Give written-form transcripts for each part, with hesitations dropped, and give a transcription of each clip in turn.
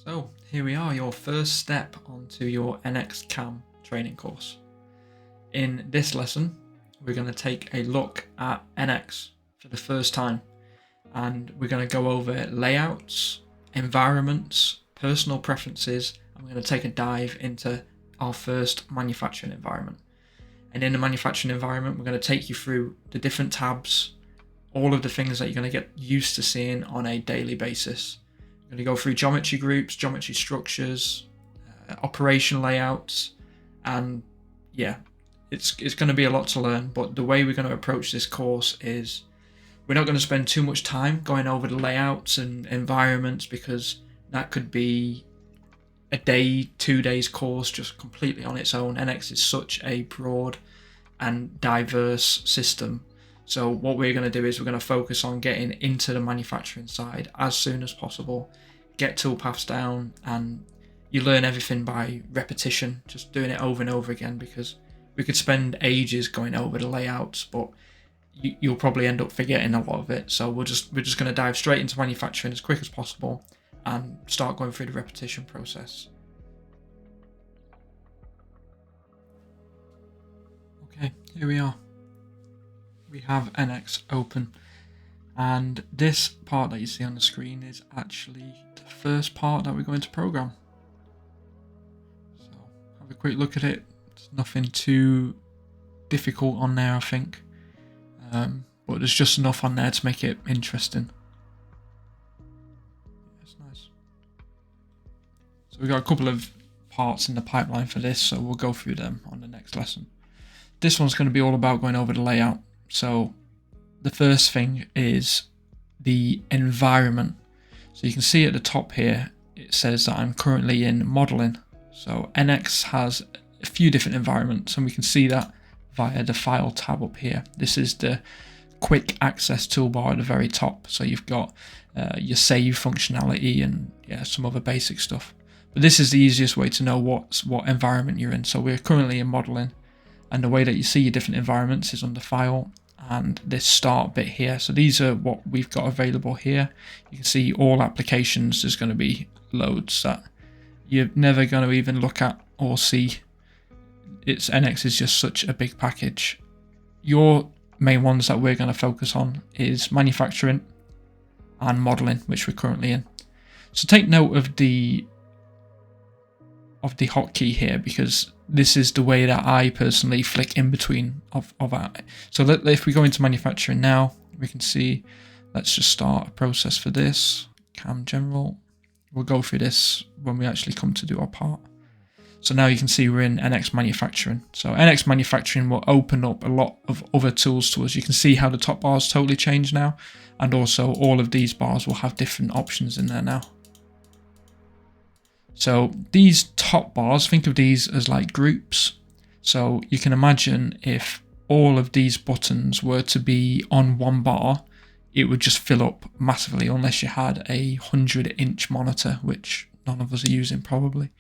So here we are, your first step onto your NXCAM training course. In this lesson, we're going to take a look at NX for the first time, and we're going to go over layouts, environments, personal preferences, and we're going to take a dive into our first manufacturing environment. And in the manufacturing environment, we're going to take you through the different tabs, all of the things that you're going to get used to seeing on a daily basis. We're going to go through geometry groups, geometry structures, operation layouts, and yeah, it's going to be a lot to learn. But the way we're going to approach this course is we're not going to spend too much time going over the layouts and environments, because that could be a day, 2 days course just completely on its own. NX is such a broad and diverse system. So what we're going to do is we're going to focus on getting into the manufacturing side as soon as possible, get toolpaths down, and you learn everything by repetition, just doing it over and over again, because we could spend ages going over the layouts, but you'll probably end up forgetting a lot of it. So we're just going to dive straight into manufacturing as quick as possible and start going through the repetition process. Okay, here we are. We have NX open, and this part that you see on the screen is actually the first part that we're going to program. So have a quick look at it. There's nothing too difficult on there, I think, but there's just enough on there to make it interesting. That's nice. So we've got a couple of parts in the pipeline for this, so we'll go through them on the next lesson. This one's going to be all about going over the layout. So the first thing is the environment. So you can see at the top here, it says that I'm currently in modeling. So NX has a few different environments, and we can see that via the file tab up here. This is the quick access toolbar at the very top. So you've got your save functionality and some other basic stuff. But this is the easiest way to know what environment you're in. So we're currently in modeling. And the way that you see your different environments is under File and this Start bit here. So these are what we've got available here. You can see all applications. There's going to be loads that you're never going to even look at or see. NX is just such a big package. Your main ones that we're going to focus on is manufacturing and modeling, which we're currently in. So take note of the hotkey here, because this is the way that I personally flick in between of that. So if we go into manufacturing now, we can see, let's just start a process for this, cam general. We'll go through this when we actually come to do our part. So now you can see we're in NX manufacturing. So NX manufacturing will open up a lot of other tools to us. You can see how the top bars totally changed now, and also all of these bars will have different options in there now. So these top bars, think of these as like groups. So you can imagine if all of these buttons were to be on one bar, it would just fill up massively, unless you had a 100-inch monitor, which none of us are using probably.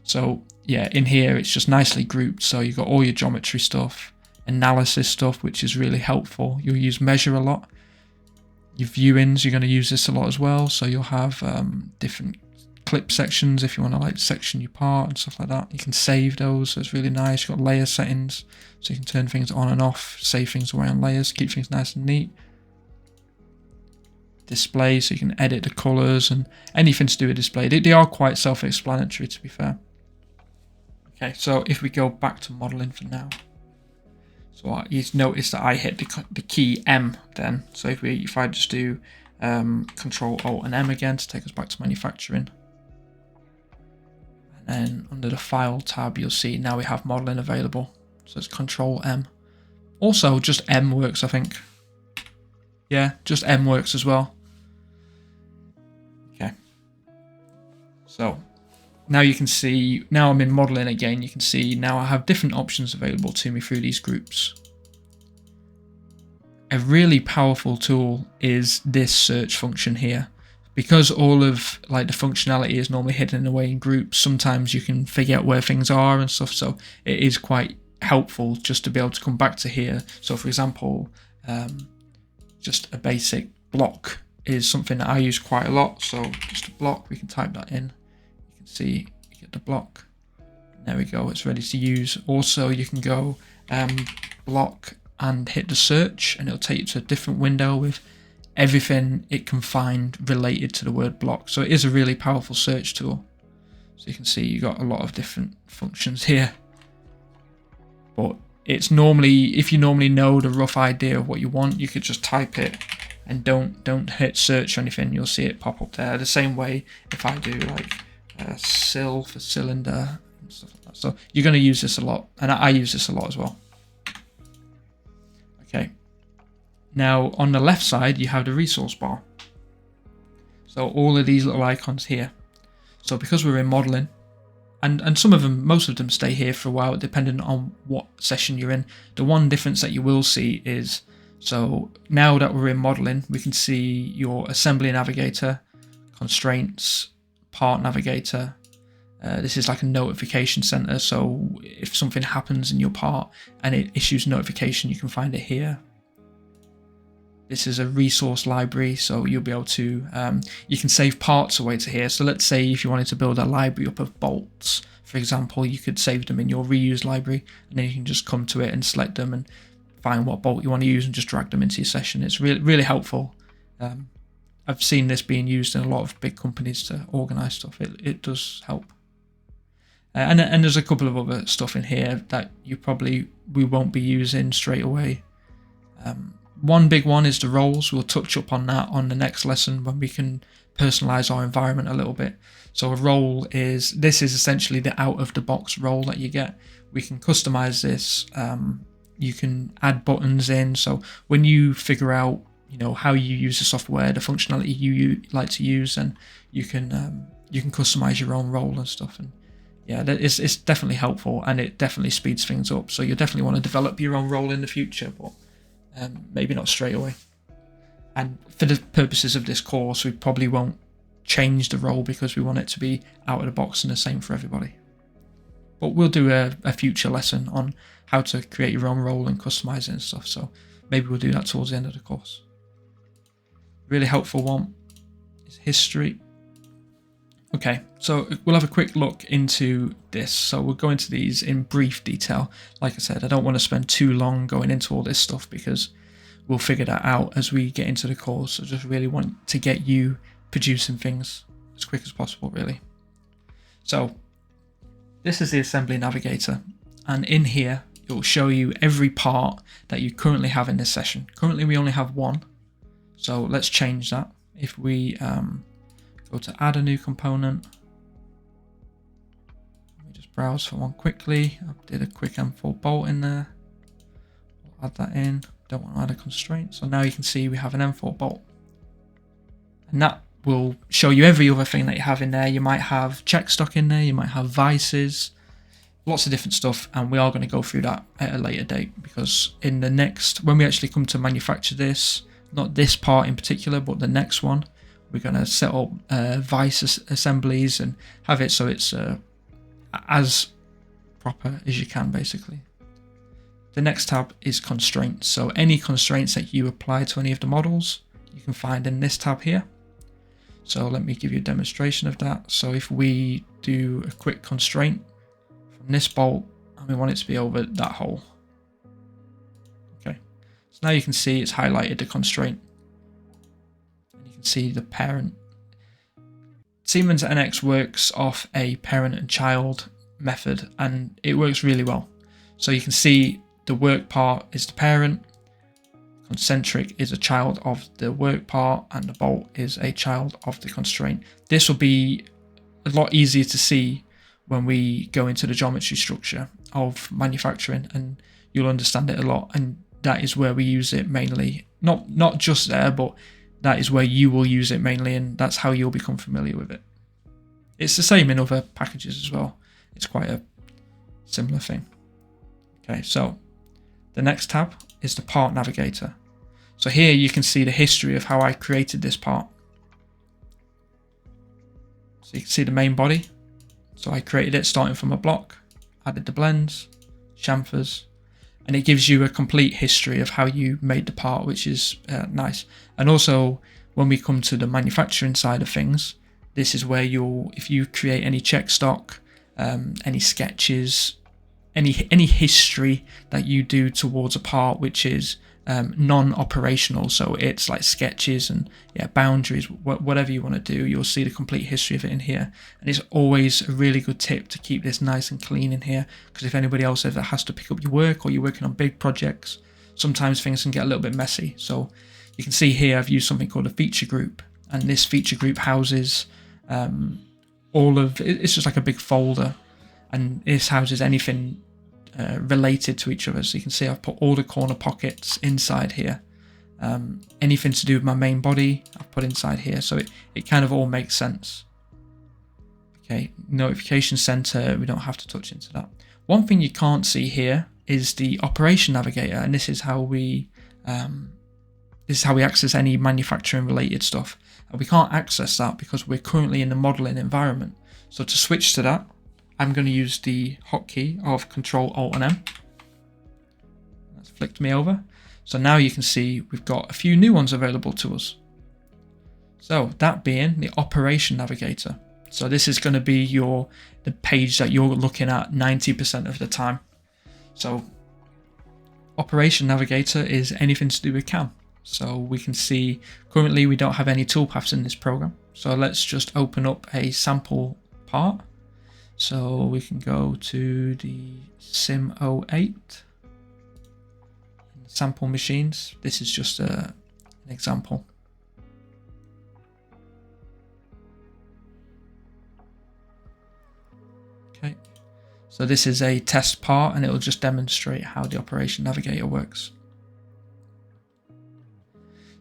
So yeah, in here it's just nicely grouped. So you've got all your geometry stuff, analysis stuff, which is really helpful. You'll use measure a lot. Your viewings, you're going to use this a lot as well. So you'll have different clip sections if you want to like section your part and stuff like that. You can save those, so it's really nice. You've got layer settings, so you can turn things on and off, save things away on layers, keep things nice and neat. Display, so you can edit the colors and anything to do with display. They are quite self-explanatory, to be fair. Okay, so if we go back to modeling for now, so you notice that I hit the key M then. So if I just do Control Alt and M again to take us back to manufacturing. And then under the File tab, you'll see now we have modeling available. So it's Control M. Also, just M works, I think. Yeah, just M works as well. Okay. So now you can see, now I'm in modeling again, you can see now I have different options available to me through these groups. A really powerful tool is this search function here. Because all of like the functionality is normally hidden away in groups, sometimes you can figure out where things are and stuff. So it is quite helpful just to be able to come back to here. So for example, just a basic block is something that I use quite a lot. So just a block, we can type that in. see you get the block. There we go, it's ready to use. Also, you can go block and hit the search, and it'll take you to a different window with everything it can find related to the word block. So it is a really powerful search tool. So you can see you got a lot of different functions here. But it's normally, if you normally know the rough idea of what you want, you could just type it and don't hit search or anything. You'll see it pop up there. The same way if I do like sil for cylinder and stuff like that. So you're going to use this a lot, and I use this a lot as well. Okay. Now on the left side you have the resource bar. So all of these little icons here. So because we're in modeling, and some of them, most of them stay here for a while depending on what session you're in. The one difference that you will see is, so now that we're in modeling, we can see your assembly navigator, constraints, part navigator. This is like a notification center, so if something happens in your part and it issues notification, you can find it here. This is a resource library, so you'll be able to, you can save parts away to here. So let's say if you wanted to build a library up of bolts, for example, you could save them in your reuse library, and then you can just come to it and select them and find what bolt you want to use and just drag them into your session. It's really, really helpful. I've seen this being used in a lot of big companies to organize stuff. It does help. And there's a couple of other stuff in here that we won't be using straight away. One big one is the roles. We'll touch up on that on the next lesson when we can personalize our environment a little bit. So a role is essentially the out of the box role that you get. We can customize this. You can add buttons in. So when you figure out, how you use the software, the functionality you like to use, and you can customize your own role and stuff. And yeah, it's definitely helpful, and it definitely speeds things up. So you definitely want to develop your own role in the future, but maybe not straight away. And for the purposes of this course, we probably won't change the role because we want it to be out of the box and the same for everybody. But we'll do a future lesson on how to create your own role and customize it and stuff. So maybe we'll do that towards the end of the course. Really helpful one is history. Okay, so we'll have a quick look into this. So we'll go into these in brief detail. Like I said, I don't want to spend too long going into all this stuff because we'll figure that out as we get into the course. I just really want to get you producing things as quick as possible, really. So this is the assembly navigator, and in here it will show you every part that you currently have in this session. Currently we only have one, so let's change that. If we go to add a new component, let me just browse for one quickly. I did a quick M4 bolt in there. We'll add that in. Don't want to add a constraint. So now you can see we have an M4 bolt, and that will show you every other thing that you have in there. You might have check stock in there, you might have vices, lots of different stuff, and we are going to go through that at a later date, because in the next, when we actually come to manufacture this, not this part in particular, but the next one, we're going to set up vice assemblies and have it so it's as proper as you can, basically. The next tab is constraints. So any constraints that you apply to any of the models, you can find in this tab here. So let me give you a demonstration of that. So if we do a quick constraint from this bolt, and we want it to be over that hole. Okay, so now you can see it's highlighted the constraint. And you can see the parent. Siemens NX works off a parent and child method, and it works really well. So you can see the work part is the parent, concentric is a child of the work part, and the bolt is a child of the constraint. This will be a lot easier to see when we go into the geometry structure of manufacturing, and you'll understand it a lot, and that is where we use it mainly. Not just there, but that is where you will use it mainly, and that's how you'll become familiar with it. It's the same in other packages as well. It's quite a similar thing. Okay, so the next tab is the part navigator. So here you can see the history of how I created this part. So you can see the main body. So I created it starting from a block, added the blends, chamfers, and it gives you a complete history of how you made the part, which is nice. And also when we come to the manufacturing side of things, This is where if you create any check stock, any sketches, any history that you do towards a part which is non-operational, so it's like sketches and boundaries, whatever you want to do, you'll see the complete history of it in here. And it's always a really good tip to keep this nice and clean in here, because if anybody else ever has to pick up your work or you're working on big projects, sometimes things can get a little bit messy. So you can see here I've used something called a feature group, and this feature group houses it's just like a big folder, and this houses anything related to each other. So you can see I've put all the corner pockets inside here. Anything to do with my main body I've put inside here, so it kind of all makes sense. Okay, notification center, we don't have to touch into that. One thing you can't see here is the operation navigator, and this is how we access any manufacturing related stuff. And we can't access that because we're currently in the modeling environment. So to switch to that, I'm going to use the hotkey of Control Alt and M. That's flicked me over. So now you can see we've got a few new ones available to us. So that being the operation navigator. So this is going to be the page that you're looking at 90% of the time. So operation navigator is anything to do with CAM. So we can see currently we don't have any toolpaths in this program. So let's just open up a sample part. So we can go to the Sim 08 sample machines. This is just an example. Okay, so this is a test part, and it will just demonstrate how the operation navigator works.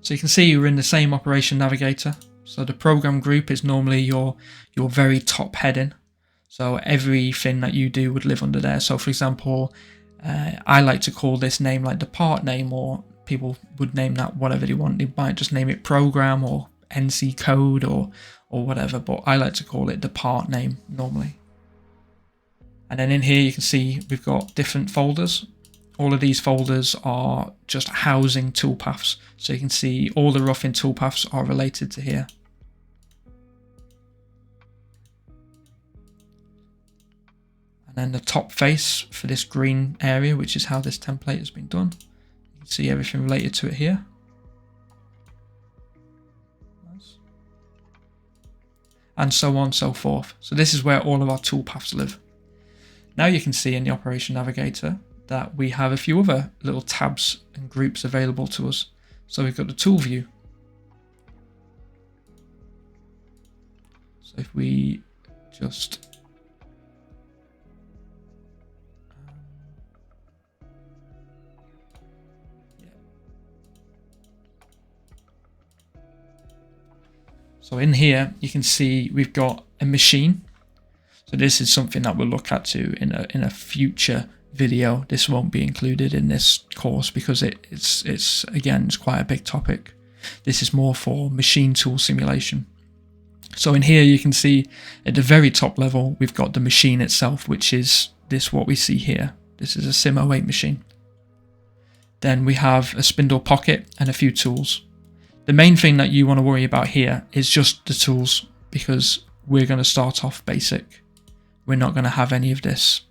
So you can see we're in the same operation navigator. So the program group is normally your very top heading. So everything that you do would live under there. So for example, I like to call this name like the part name, or people would name that whatever they want. They might just name it program or NC code or whatever, but I like to call it the part name normally. And then in here you can see we've got different folders. All of these folders are just housing toolpaths. So you can see all the roughing toolpaths are related to here. And then the top face for this green area, which is how this template has been done. You can see everything related to it here. Nice. And so on and so forth. So this is where all of our toolpaths live. Now you can see in the operation navigator that we have a few other little tabs and groups available to us. So we've got the tool view. So if we just so in here you can see we've got a machine. So this is something that we'll look at too in a future video. This won't be included in this course because it's again, it's quite a big topic. This is more for machine tool simulation. So in here you can see at the very top level we've got the machine itself, which is what we see here. This is a Sim 08 machine. Then we have a spindle pocket and a few tools. The main thing that you want to worry about here is just the tools, because we're going to start off basic. We're not going to have any of this,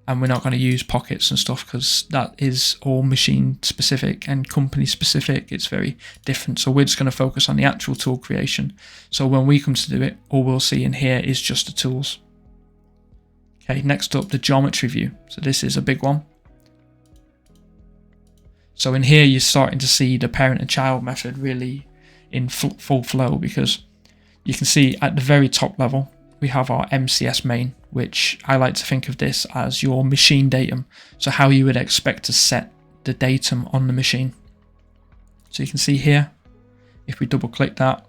and we're not going to use pockets and stuff because that is all machine specific and company specific. It's very different. So we're just going to focus on the actual tool creation. So when we come to do it, all we'll see in here is just the tools. Okay, next up, the geometry view. So this is a big one. So in here you're starting to see the parent and child method really in full flow, because you can see at the very top level we have our MCS main, which I like to think of this as your machine datum. So how you would expect to set the datum on the machine. So you can see here, if we double click that,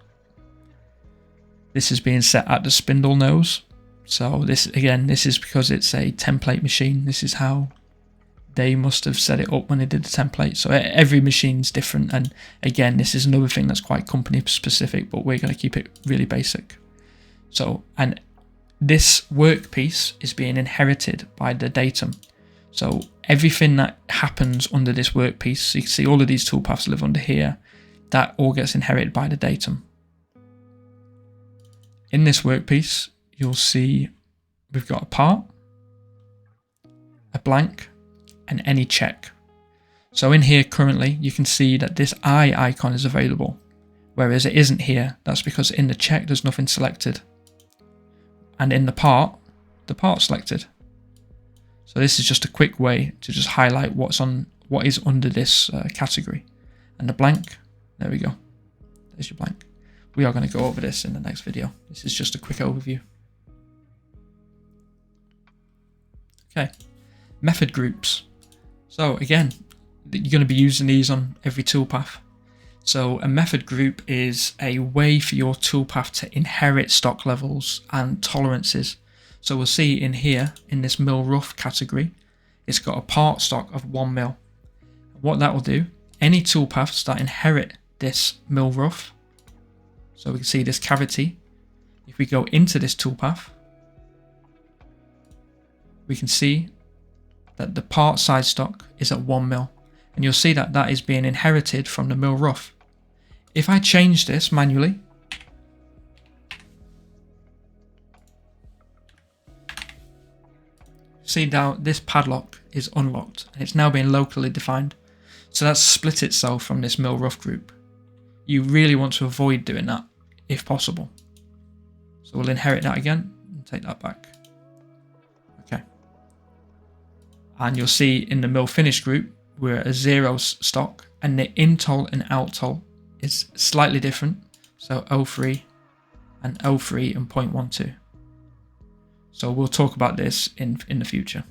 this is being set at the spindle nose. So this, again, this is because it's a template machine. This is how they must have set it up when they did the template. So every machine's different. And again, this is another thing that's quite company specific, but we're going to keep it really basic. So, and this workpiece is being inherited by the datum. So everything that happens under this workpiece, so you can see all of these toolpaths live under here, that all gets inherited by the datum. In this workpiece, you'll see we've got a part, a blank, and any check. So in here currently, you can see that this eye icon is available, whereas it isn't here. That's because in the check, there's nothing selected. And in the part's selected. So this is just a quick way to just highlight what is under this category. And the blank, there we go. There's your blank. We are going to go over this in the next video. This is just a quick overview. Okay, method groups. So again, you're going to be using these on every toolpath. So a method group is a way for your toolpath to inherit stock levels and tolerances. So we'll see in here, in this mil rough category, it's got a part stock of 1 mil. What that will do, any toolpaths that inherit this mil rough, so we can see this cavity, if we go into this toolpath, we can see that the part size stock is at 1 mil. And you'll see that that is being inherited from the mil rough. If I change this manually, see now this padlock is unlocked and it's now being locally defined. So that's split itself from this mil rough group. You really want to avoid doing that if possible. So we'll inherit that again and take that back. Okay. And you'll see in the mil finish group, we're at a 0 stock and the in tol and out tol is slightly different. So 0.3 and 0.3 and 0.12. So we'll talk about this in the future.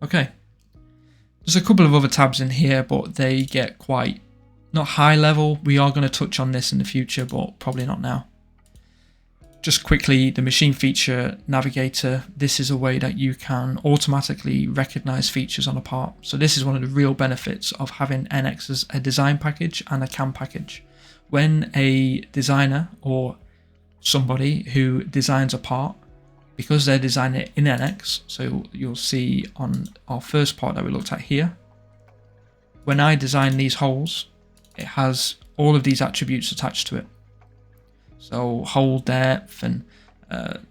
Okay, there's a couple of other tabs in here, but they get quite, not high level. We are going to touch on this in the future, but probably not now. Just quickly, the machine feature navigator. This is a way that you can automatically recognize features on a part. So this is one of the real benefits of having NX as a design package and a CAM package. When a designer or somebody who designs a part, because they're designing it in NX, so you'll see on our first part that we looked at here, when I design these holes, it has all of these attributes attached to it. So hole depth and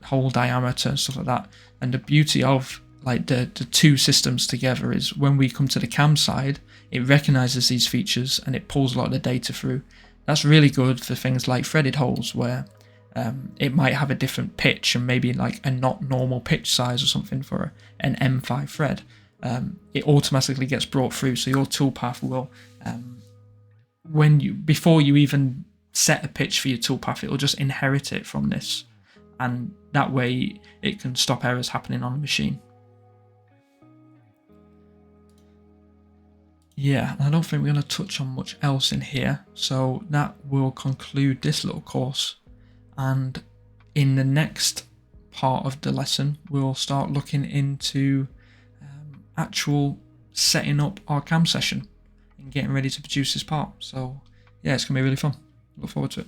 hole diameter and stuff like that. And the beauty of like the two systems together is when we come to the CAM side, it recognizes these features and it pulls a lot of the data through. That's really good for things like threaded holes where it might have a different pitch and maybe like a not normal pitch size or something for an M5 thread. It automatically gets brought through, so your toolpath will, before you even set a pitch for your toolpath, it will just inherit it from this, and that way it can stop errors happening on the machine. Yeah, I don't think we're going to touch on much else in here, so that will conclude this little course. And in the next part of the lesson, we'll start looking into actual setting up our CAM session and getting ready to produce this part. So yeah, it's going to be really fun. Look forward to it.